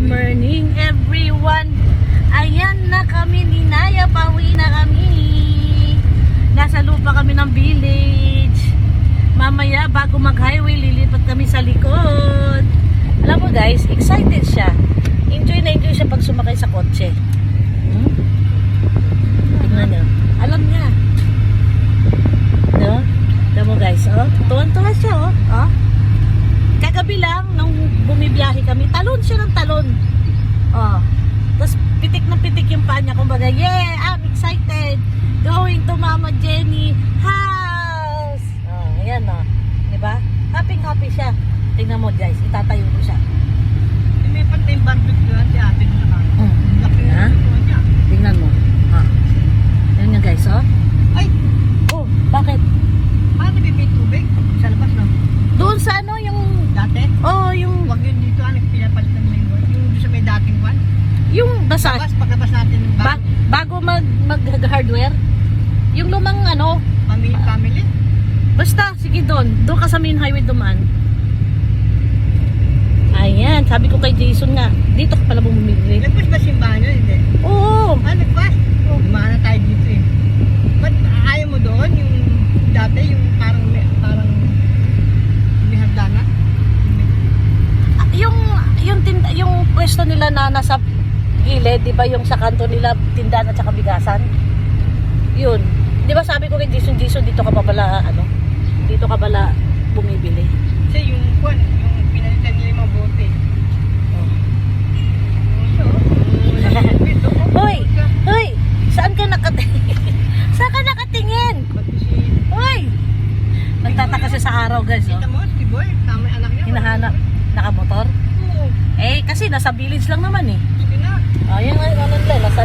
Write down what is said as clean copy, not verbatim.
morning everyone. Ayan na kami ni Naya, pauwi na kami. Nasa lupa kami ng village. Mamaya bago mag highway lilipat kami sa likod. Alam mo guys, excited siya. Enjoy na enjoy siya pag sumakay sa kotse. Tingnan niyo. Alam niya. No? Alam mo guys, oh. Tuwan-tuwa siya, oh. Oh. Kagabi lang, nung bumibiyahe kami, talon siya ng talon. Oh. Tapos pitik na pitik yung paa niya. Kumbaga, yeah, I'm excited. Going to Mama Jenny house. Oh, ayan oh. Diba? Happy siya. Tingnan mo guys, itatayo ko siya. May pantay barbecue si ate na naman. Laki Ha? niya. Tingnan mo. Ah. Ayan nga guys, oh. Ay! Oh, bakit? Paano bibig tubig? Sa labas no? Doon sa ano, yung... Dati? Oh, yung... Huwag yun dito, pinapalitan mo yung doon sa may dating one. Yung basa... Labas, paglabas natin ng bago mag-hardware. Yung lumang ano... family. Basta, sige doon. Doon ka sa main highway dumaan. Ayan, sabi ko kay Jason nga, dito ka pala bumibili. Nagpas ba simbahan yun? Hindi. Oo. Nagpas? Dumaan na tayo dito eh. Ba't ayaw mo doon? Yung dati, yung parang may hagdanan? Yung pwesto nila na nasa gilid, di ba yung sa kanto nila, tindahan at saka bigasan? Yun. Di ba sabi ko kay Jason, dito ka pa pala, ano? Dito ka pala bumibili. Kasi yung pinalitan nila yung mga bote. Hoy! Saan ka nakatingin? Saan ka nakatingin? Hoy! Nagtataka siya sa araw guys, oh. Kita mo, si Boy, tama yung anak niya. Hinahanap. Nakamotor? Oo. Eh, kasi nasa village lang naman eh. Sige na. Ayan nga, ano nila, nasa